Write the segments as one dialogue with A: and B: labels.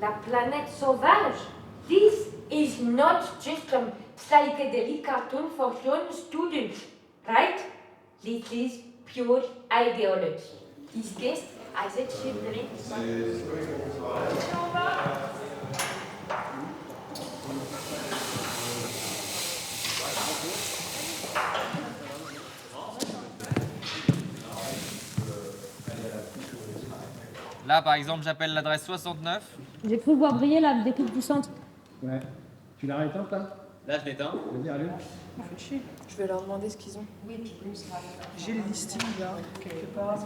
A: la planète sauvage. This is not just a psychedelic cartoon for young students, right? This is pure ideology. These guests as a children.
B: Là, par exemple, j'appelle l'adresse 69.
C: J'ai cru voir briller la découpe du centre.
D: Ouais. Tu l'as éteint, toi?
B: Là, je l'éteins.
D: Vas-y, allume.
E: Fais chier. Je vais leur demander ce qu'ils ont. J'ai le listing là, quelque part.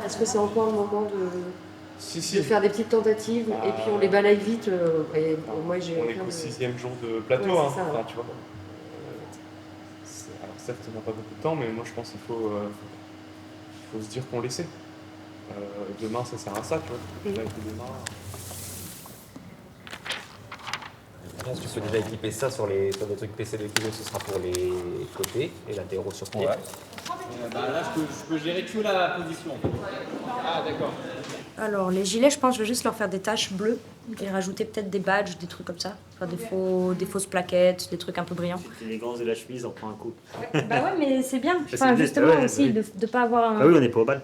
E: Est-ce que c'est encore le moment de faire des petites tentatives et puis on les balaye vite et moi j'ai.
F: On est qu'au 6e jour de plateau,
E: ouais,
F: hein.
E: ça,
F: Enfin, tu vois. Alors certes, on n'a pas beaucoup de temps, mais moi je pense qu'il faut se dire qu'on l'essaie. Demain, ça sert à ça, tu vois. Là, demain.
G: Tu peux déjà équiper ça sur des trucs PC de kilo, ce sera pour les côtés et latéraux sur pied.
B: Ouais. Là, je peux gérer que la position. Ah, d'accord.
C: Alors, les gilets, je pense que je vais juste leur faire des taches bleues et rajouter peut-être des badges, des trucs comme ça. Enfin, des fausses plaquettes, des trucs un peu brillants.
H: L'élégance de la chemise en prend un coup.
C: Bah ouais, mais c'est bien.
H: c'est
C: Enfin,
H: bien,
C: justement
H: ouais,
C: aussi,
H: oui.
C: de ne pas avoir un...
H: Ah oui, on n'est pas au bal.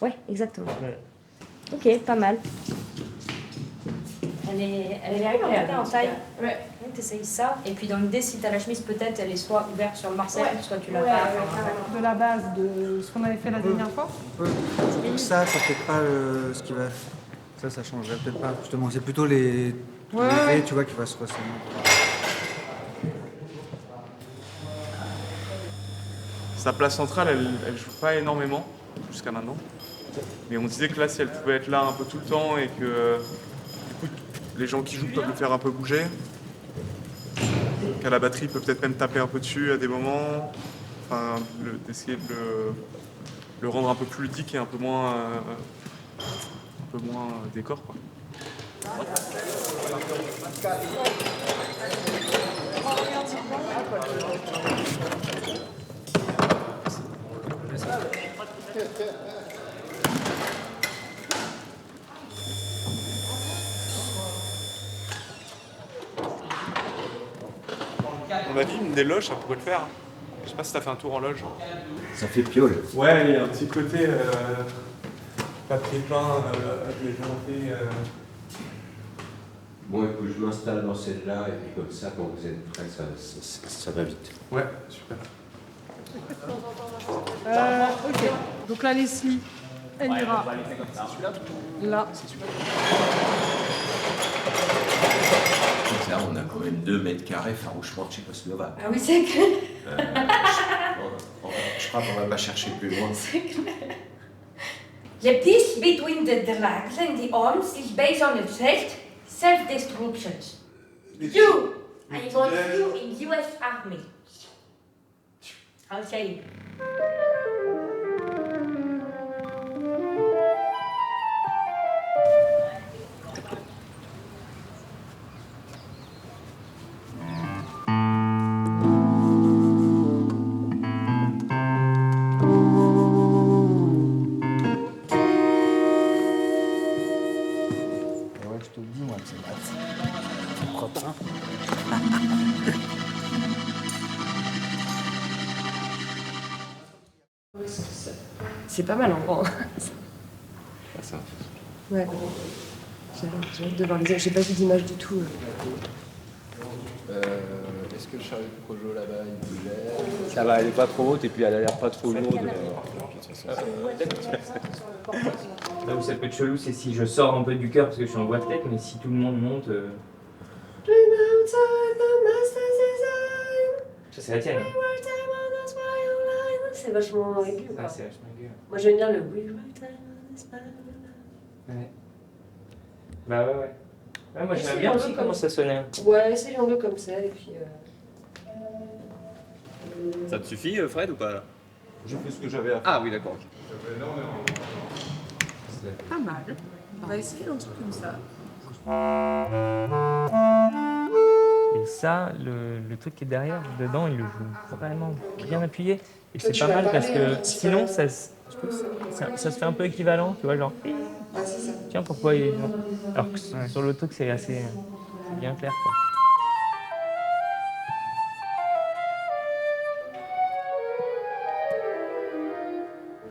C: Ouais, exactement.
H: Ouais.
C: Ok, pas mal. Elle est agréable en taille. Ouais. T'essayes ça. Et puis dans l'idée, si t'as la chemise, peut-être elle est soit ouverte sur le Marcel, soit tu l'as pas.
E: De la base de ce qu'on avait fait la dernière fois.
I: Donc ça fait pas ce qui va... Ça changerait peut-être pas. Justement, c'est plutôt les raies, tu vois, qui va se ressembler.
F: Sa place centrale, elle joue pas énormément jusqu'à maintenant. Mais on disait que là, si elle pouvait être là un peu tout le temps et que du coup, les gens qui jouent peuvent le faire un peu bouger, qu'à la batterie peut peut-être même taper un peu dessus à des moments, enfin, d'essayer de le rendre un peu plus ludique et un peu moins décor, quoi. On a dit une des loges, ça pourrait le faire. Je sais pas si t'as fait un tour en loge.
H: Ça fait piole.
F: Ouais, il y a un petit côté papier peint, légèreté.
J: Bon, écoute, je m'installe dans celle-là et puis comme ça, quand vous êtes prêts, ça va vite.
F: Ouais, super.
E: Ok. Donc là, Leslie, elle ira là.
J: Là, on a quand même 2 mètres carrés farouchement tchécoslovaques.
A: Ah oui, c'est clair.
J: Je crois qu'on va pas chercher plus loin.
A: C'est clair. The peace between the drugs and the arms is based on self-destruction. You! I want you in US Army. I'll say.
I: Ouais, je te le dis, moi, c'est pas...
E: C'est pas mal en grand.
F: Ah, ça.
E: Ouais. J'ai hâte de voir les... J'ai pas vu d'image du tout.
J: Est-ce que le chariot de Projo là-bas, il bougeait?
G: Ça va, elle est pas trop haute et puis elle a l'air pas trop lourde. Là où ça peut être chelou, c'est si je sors un peu du cœur parce que je suis en voix de tête, mais si tout le monde monte. Ça, c'est la tienne.
E: C'est vachement aigu.
G: Ça, c'est vachement aigu.
E: Moi j'aime bien le oui.
G: Ouais. Bah ouais. Ouais, moi j'aime bien aussi comment ça sonnait.
E: Ouais, essayons-le comme ça et puis.
B: Ça te suffit, Fred, ou pas là?
F: J'ai fait ce que j'avais à faire.
B: Ah oui, d'accord. Ok.
E: Pas mal. On va essayer un truc comme ça.
G: Et ça, le truc qui est derrière, dedans, il le joue vraiment bien appuyé. Et c'est
E: Tu
G: pas
E: vas
G: mal
E: parler
G: parce
E: un
G: que
E: petit
G: sinon,
E: peu.
G: ça se fait un peu équivalent, tu vois, genre.
E: Ah, c'est ça.
K: Tiens, pourquoi il... Alors que sur le truc, c'est assez bien clair, quoi.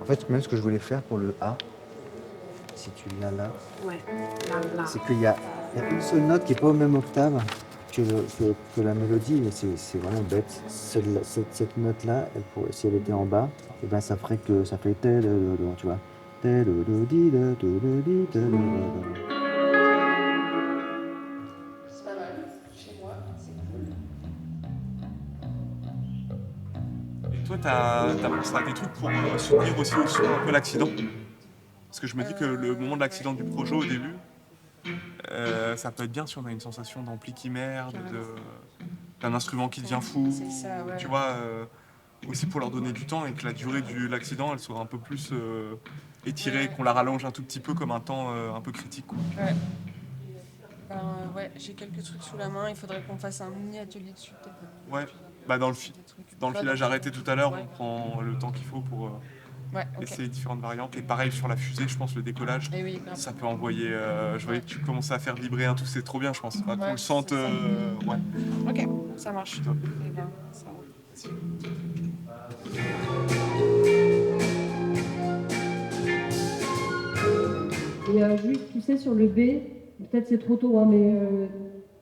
I: En fait, même ce que je voulais faire pour le A, si tu l'as là,
E: Ouais, là.
I: c'est qu'il y a une seule note qui n'est pas au même octave que la mélodie, et c'est vraiment bête. Cette note-là, si elle était en bas, et ben ça ferait que ça fait tel, tu vois.
E: C'est pas mal. Chez moi, c'est cool.
F: Et toi, t'as pensé à des trucs pour soutenir aussi au son un peu l'accident? Parce que je me dis que le moment de l'accident du projet au début, ça peut être bien si on a une sensation d'ampli qui merde, d'un instrument qui devient fou.
E: C'est ça, ouais.
F: Tu vois, aussi pour leur donner du temps et que la durée de l'accident elle soit un peu plus étirée, qu'on la rallonge un tout petit peu comme un temps un peu critique, quoi.
E: Ouais. Ouais, j'ai quelques trucs sous la main. Il faudrait qu'on fasse un mini atelier dessus, peut-être.
F: Ouais, bah dans le filage arrêté tout à l'heure, on prend le temps qu'il faut pour essayer différentes variantes. Et pareil sur la fusée, je pense le décollage, ça peut envoyer. Je voyais que tu commençais à faire vibrer un tout, c'est trop bien, je pense. Qu'on le sente. Ouais.
E: Ok, ça marche.
F: Top.
E: Eh ben, ça va.
L: Et juste, tu sais, sur le B, peut-être c'est trop tôt, hein, mais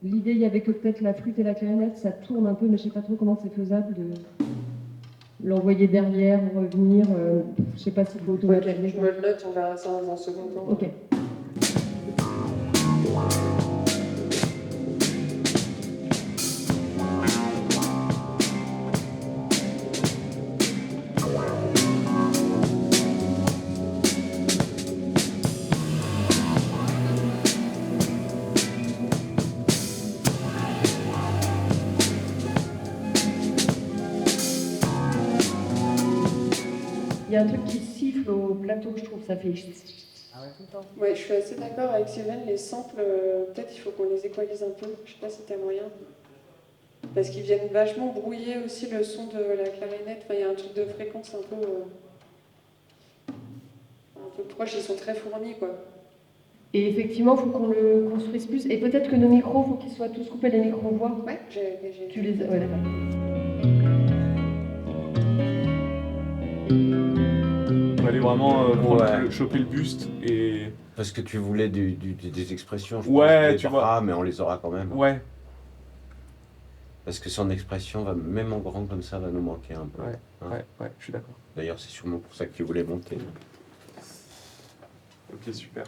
L: l'idée, il y avait que peut-être la flûte et la clarinette, ça tourne un peu, mais je sais pas trop comment c'est faisable de l'envoyer derrière, revenir. Je sais pas si faut automatiser.
E: Je me le note, on verra ça dans un second temps.
L: Ok. Il y a un truc qui siffle au plateau, je trouve, ça fait...
E: Ah ouais. Tout le temps. Ouais, je suis assez d'accord avec Sylvain, les samples, peut-être il faut qu'on les équalise un peu, je sais pas si t'as moyen. Parce qu'ils viennent vachement brouiller aussi le son de la clarinette, enfin, il y a un truc de fréquence un peu proche, ils sont très fournis, quoi.
L: Et effectivement, il faut qu'on le construise plus. Et peut-être que nos micros, il faut qu'ils soient tous coupés, les micros-voix.
E: Ouais, j'ai...
L: Tu les... Ouais, d'accord.
F: On va aller vraiment choper le buste et...
J: Parce que tu voulais des expressions, je
F: ouais,
J: pense,
F: tu vois.
J: mais on les aura quand même.
F: Ouais.
J: Parce que son expression, même en grand comme ça, va nous manquer un peu.
F: Ouais,
J: hein.
F: ouais, je suis d'accord.
J: D'ailleurs, c'est sûrement pour ça que tu voulais monter.
F: Ok, super.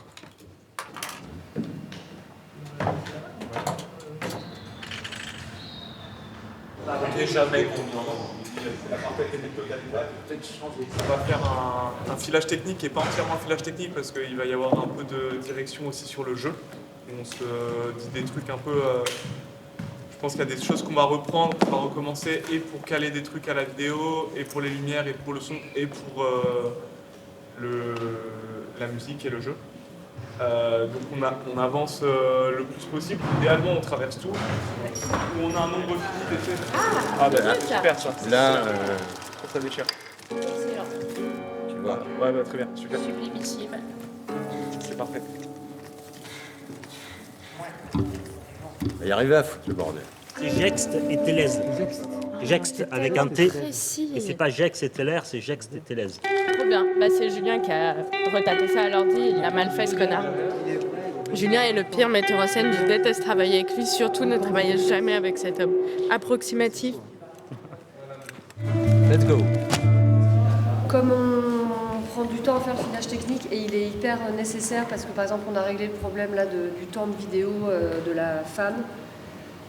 F: Ok, jamais la parfaite on va faire un filage technique et pas entièrement un filage technique parce qu'il va y avoir un peu de direction aussi sur le jeu. Et on se dit des trucs un peu... je pense qu'il y a des choses qu'on va reprendre, qu'on va recommencer et pour caler des trucs à la vidéo, et pour les lumières, et pour le son, et pour la musique et le jeu. Donc on avance le plus possible. Idéalement, on traverse tout. Où on a un nombre fini d'essais. Ah bah super ça.
J: Là,
F: ça déchire.
E: Excellent.
J: tu vois.
F: Ouais, bah très bien, super.
E: Sublimissime.
F: C'est parfait.
J: On va y arriver à foutre le bordel.
H: C'est Gexte et Télèse. Gexte avec un T.
A: Précis.
H: Et c'est pas Gex et Teller, c'est Gexte et Télèse.
A: Trop bien. Bah, c'est Julien qui a retapé ça à l'ordi. Il a mal fait, ce connard. Julien est le pire metteur en scène. Je déteste travailler avec lui. Surtout, ne travaillez jamais avec cet homme. Approximatif.
J: Let's go.
E: Comme on prend du temps à faire le filage technique et il est hyper nécessaire parce que par exemple on a réglé le problème là du temps de vidéo de la femme.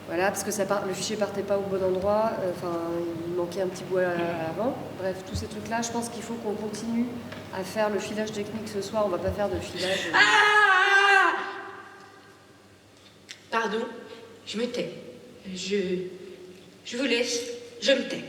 E: Voilà, parce que le fichier partait pas au bon endroit, il manquait un petit bout à l'avant. Bref, tous ces trucs-là, je pense qu'il faut qu'on continue à faire le filage technique ce soir. On va pas faire de filage.
A: Pardon, je me tais. Je vous laisse, je me tais.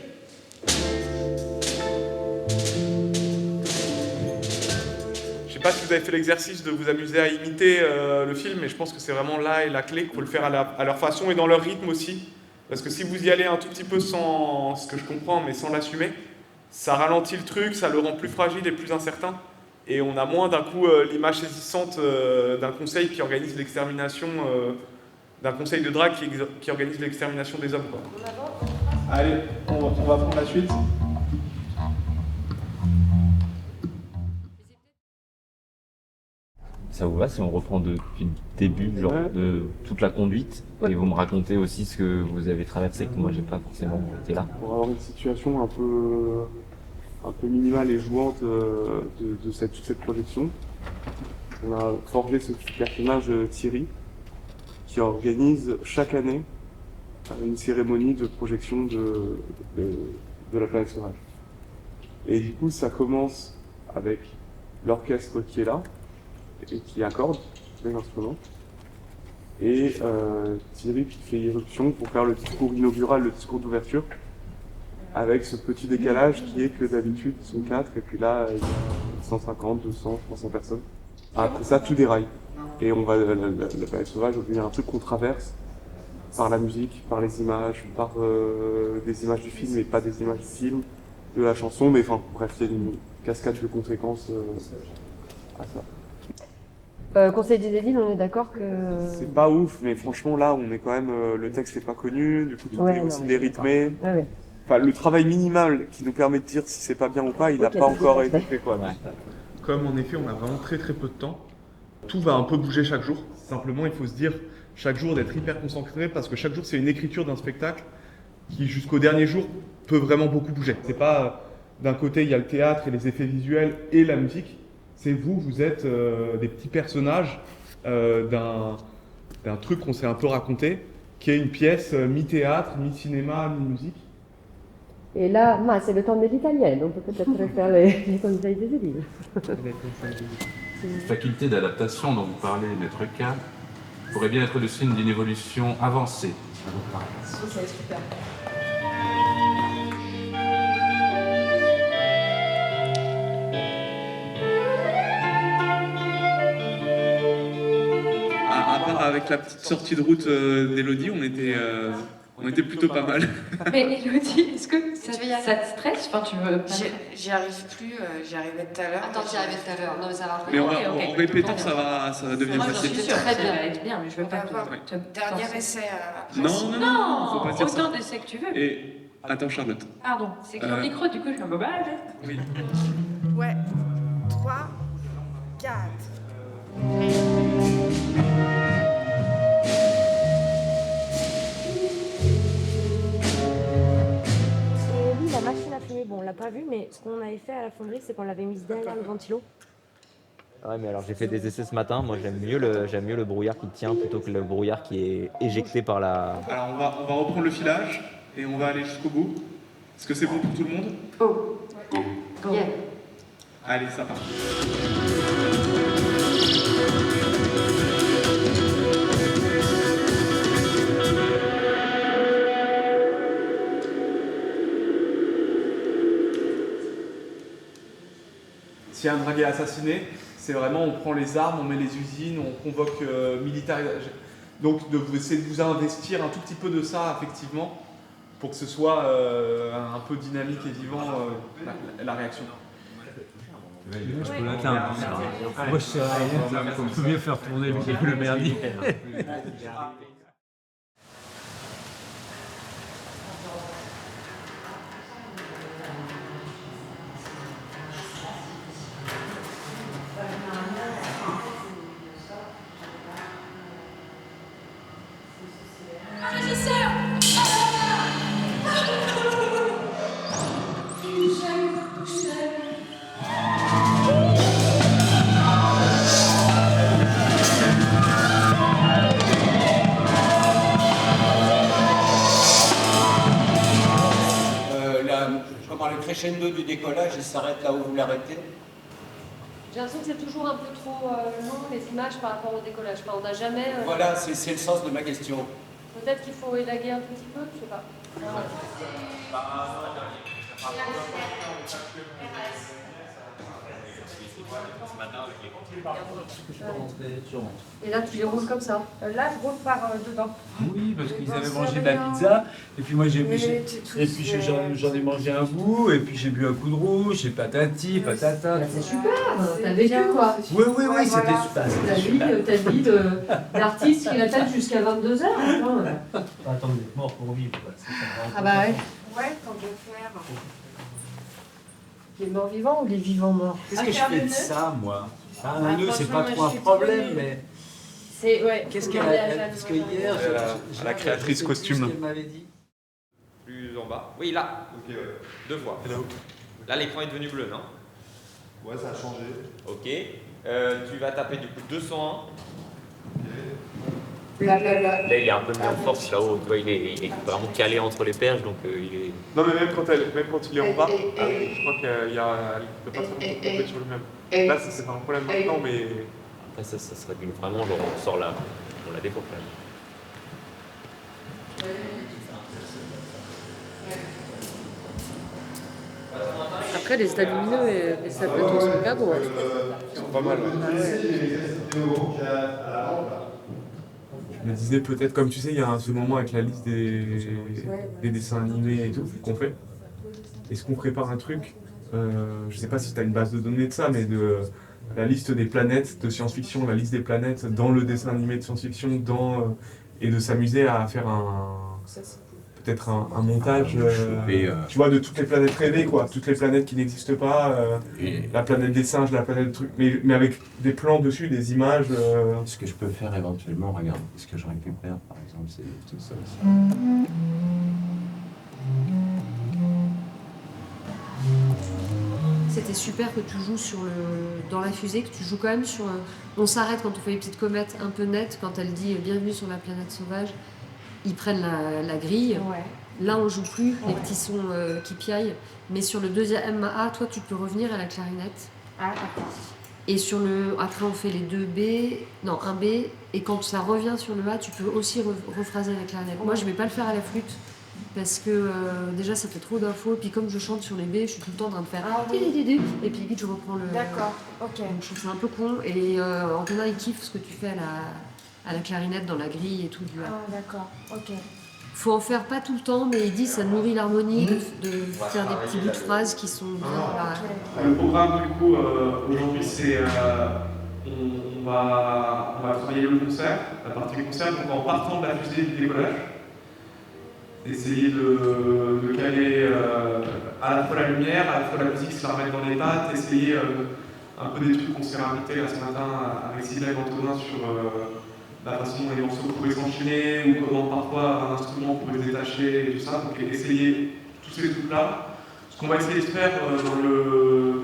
F: Je sais pas si vous avez fait l'exercice de vous amuser à imiter le film, mais je pense que c'est vraiment là et la clé qu'il faut le faire à leur façon et dans leur rythme aussi. Parce que si vous y allez un tout petit peu sans, ce que je comprends, mais sans l'assumer, ça ralentit le truc, ça le rend plus fragile et plus incertain. Et on a moins d'un coup l'image saisissante d'un conseil qui organise l'extermination, d'un conseil de drague qui organise l'extermination des hommes, quoi. Allez, on va prendre la suite.
M: Ça vous va si on reprend depuis le début, genre de toute la conduite, et vous me racontez aussi ce que vous avez traversé, que moi j'ai pas forcément été là.
F: Pour avoir une situation un peu minimale et jouante de toute cette projection, on a forgé ce petit personnage Thierry, qui organise chaque année une cérémonie de projection de la planète sauvage. Et du coup, ça commence avec l'orchestre qui est là, et qui accorde les instruments, et Thierry qui fait irruption pour faire le discours inaugural, le discours d'ouverture, avec ce petit décalage qui est que d'habitude ils sont 4, et puis là il y a 150, 200, 300 personnes. Après ça, tout déraille. Et la planète sauvage va devenir un truc qu'on traverse par la musique, par les images, par des images du film et pas des images du film, de la chanson, mais enfin bref, il y a une cascade de conséquences à ça.
E: Conseil des villes, on est d'accord que...
F: C'est pas ouf, mais franchement là, on est quand même... le texte n'est pas connu, du coup tout est aussi dérythmé.
E: Ouais.
F: Enfin, le travail minimal qui nous permet de dire si c'est pas bien ou pas, il n'a pas encore été fait, quoi. Comme en effet, on a vraiment très peu de temps, tout va un peu bouger chaque jour. Simplement, il faut se dire chaque jour d'être hyper concentré, parce que chaque jour c'est une écriture d'un spectacle qui jusqu'au dernier jour peut vraiment beaucoup bouger. C'est pas d'un côté il y a le théâtre et les effets visuels et la musique, c'est vous êtes des petits personnages d'un truc qu'on s'est un peu raconté, qui est une pièce mi-théâtre, mi-cinéma, mi-musique.
E: Et là, c'est le temps de l'italienne, on peut peut-être faire les conseils des villes.
J: Cette faculté d'adaptation dont vous parlez, Maître K, pourrait bien être le signe d'une évolution avancée.
E: C'est super.
F: À part avec la petite sortie de route d'Elodie, on était plutôt pas mal.
A: Mais Elodie, est-ce que ça te stresse? Enfin, tu veux...
N: J'y arrive plus, j'y arrivais tout à l'heure.
E: Attends, j'y arrivais tout à l'heure. Non, mais ça va.
F: Mais en répétant, ça va devenir
A: Moi,
F: facile.
A: je suis sûre que ça va être bien, mais je veux pas
N: Dernier essai après.
F: Non, faut pas dire ça.
A: Autant d'essais que tu veux.
F: Et attends, Charlotte.
A: Pardon, c'est que le micro, du coup, je suis un peu mal.
F: Oui.
N: Ouais. 3, 4.
C: La machine à fumer, bon, on l'a pas vu, mais ce qu'on avait fait à la fonderie, c'est qu'on l'avait mise derrière le ventilo.
M: Ouais, mais alors j'ai fait des essais ce matin. Moi, j'aime mieux le brouillard qui tient plutôt que le brouillard qui est éjecté par la...
F: Alors, on va reprendre le filage et on va aller jusqu'au bout. Est-ce que c'est bon pour tout le monde?
E: Yeah.
F: Allez, ça part. S'il y a un draguet assassiné, c'est vraiment on prend les armes, on met les usines, on convoque militaires. Donc essayer de vous investir un tout petit peu de ça, effectivement, pour que ce soit un peu dynamique et vivant la réaction.
D: Je peux l'atteindre. Moi, je sais rien. On peut mieux faire tourner le merdier.
O: Le crescendo du décollage, il s'arrête là où vous l'arrêtez.
E: J'ai l'impression que c'est toujours un peu trop long les images par rapport au décollage. Enfin, on n'a jamais...
O: Voilà, c'est le sens de ma question.
E: Peut-être qu'il faut élaguer un petit peu, je sais pas.
B: Ce matin,
E: Et là, tu les roules comme ça.
A: Là, je roule par dedans.
D: Oui, parce qu'ils avaient mangé de la pizza, et puis moi j'en ai mangé un bout, et puis j'ai bu un coup de rouge, et patati, patata.
E: C'est super, t'as vécu quoi.
D: Oui, c'était super.
E: Ta vie d'artiste qui l'attend jusqu'à 22h.
D: Attendez, mort pour vivre.
E: Ah bah ouais.
N: Ouais, tant de faire.
E: Les morts vivants ou les vivants morts?
D: Qu'est-ce que je fais de ça, moi? Un nœud, c'est pas trop un problème, mais.
E: C'est, ouais.
D: Qu'est-ce qu'elle a. Parce que hier,
F: la créatrice costume.
D: qu'elle m'avait dit.
G: Plus en bas. Oui, là.
F: Ok, ouais.
G: 2 fois.
F: Et là où?
G: Là, l'écran est devenu bleu, non?
F: Ouais, ça a changé.
G: Ok. Tu vas taper du coup 201.
N: Là.
G: Là, il est un peu mis en force là-haut. Tu vois, il est vraiment calé entre les perches, donc il est.
F: Non, mais même quand il est en bas, je crois qu'il ne peut pas trop tomber sur lui-même. Là, c'est pas un problème maintenant, mais.
G: Après, ça serait vraiment, genre, on sort là. On la découvre quand même.
E: Après, les états lumineux et les salles de sont super beaux.
F: Ils sont pas mal. Je me disais peut-être, comme tu sais, il y a ce moment avec la liste des dessins animés et tout qu'on fait. Est-ce qu'on prépare un truc je sais pas si tu as une base de données de ça, mais de la liste des planètes de science-fiction, la liste des planètes dans le dessin animé de science-fiction, et de s'amuser à faire peut-être un montage, tu vois, de toutes les planètes rêvées, quoi, toutes les planètes qui n'existent pas, la planète des singes, la planète truc, mais avec des plans dessus, des images.
O: Ce que je peux faire éventuellement, regarde, ce que je récupère, par exemple, c'est tout ça aussi.
E: C'était super que tu joues dans la fusée, que tu joues quand même sur... On s'arrête quand on fait les petites comètes un peu nettes, quand elle dit « Bienvenue sur la planète sauvage », ils prennent la grille.
A: Ouais.
E: Là, on joue plus les petits sons qui piaillent, mais sur le deuxième A, toi, tu peux revenir à la clarinette.
A: Ah, d'accord.
E: Et après, on fait les 1 B, et quand ça revient sur le A, tu peux aussi rephraser la clarinette. Moi, je vais pas le faire à la flûte, parce que déjà, ça fait trop d'infos, et puis comme je chante sur les B, je suis tout le temps en train de faire et puis vite, je reprends le...
A: D'accord, ok.
E: Donc, je trouve ça un peu con, et Antonin, il kiffe ce que tu fais à la clarinette dans la grille et tout.
A: Ah, d'accord, ok.
E: Faut en faire pas tout le temps, mais il dit ça nourrit l'harmonie de faire des petits bouts de phrases qui sont bien.
F: Le programme, du coup, aujourd'hui, c'est on va travailler le concert, la partie du concert, donc en partant de la fusée du décollage, essayer de caler à la fois la lumière, à la fois la musique, se la remettre dans les pattes, essayer un peu des trucs qu'on s'est racontés là ce matin avec Sylvain et Antonin sur la façon dont les morceaux pourraient s'enchaîner ou comment parfois un instrument pourrait se détacher et tout ça. Donc essayer tous ces trucs-là. Ce qu'on va essayer de faire dans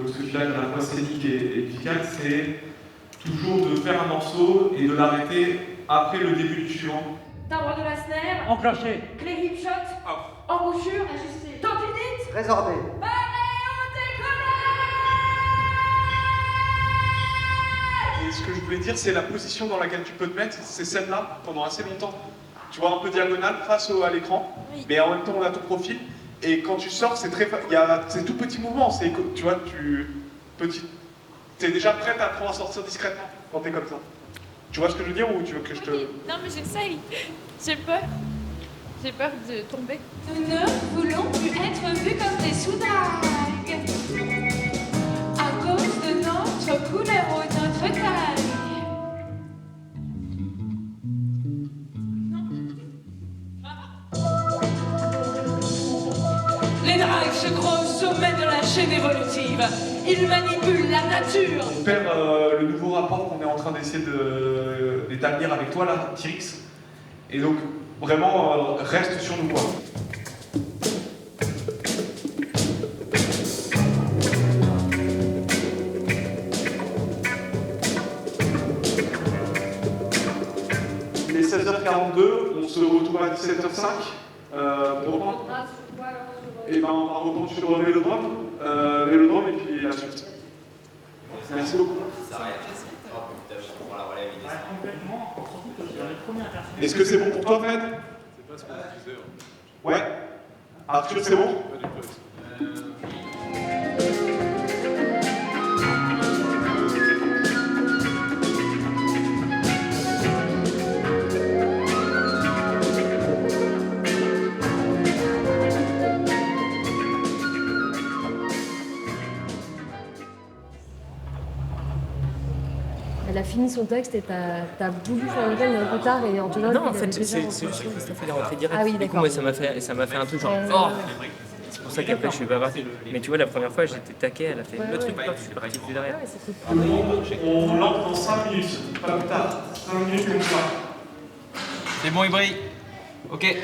F: ce village à la fois scénique et musical, c'est toujours de faire un morceau et de l'arrêter après le début du suivant.
A: Timbre de la snare.
H: Enclenché.
A: Clé hip shot. Embouchure. Ajusté. Temps unit.
I: Résorbé.
F: Et ce que je voulais dire, c'est la position dans laquelle tu peux te mettre, c'est celle-là, pendant assez longtemps. Tu vois, un peu diagonale face à l'écran, mais en même temps on a ton profil. Et quand tu sors, c'est tout petit mouvement. Tu vois, t'es déjà prête à apprendre à sortir discrètement quand t'es comme ça. Tu vois ce que je veux dire ou tu veux que je te...
P: Non mais j'essaye. J'ai peur. J'ai peur de tomber.
Q: Nous ne voulons plus être vus comme des sous-dagues à cause de notre couleur ou notre taille. Les dragues se croient au sommet de la chaîne évolutive. Ils manipulent la nature.
F: On perd le nouveau rapport qu'on est en train d'essayer d'établir avec toi là, Tyrix. Et donc, vraiment, reste sur nous, quoi. Il est 16h42, on se retrouve à 17h05 pour reprendre. Et ben on va reprendre sur Vélodrome et puis la suite. Merci beaucoup. Est-ce que c'est bon pour toi, Fred? Ouais. Arthur, c'est bon?
E: Elle a fini son texte et t'as voulu faire le thème un peu tard et Antonin.
K: Non, en fait, c'est juste que Christophe il est rentré direct.
E: Ah oui,
K: du coup,
E: d'accord.
K: moi, ça m'a fait un truc genre. Oh c'est pour ça qu'après, je suis bavard. Mais tu vois, la première fois, j'étais taquet, elle a fait le truc, hop, je suis parti plus derrière.
F: On lance dans 5 minutes, pas plus tard. 5 minutes comme ça.
B: C'est bon, il brille. Ok.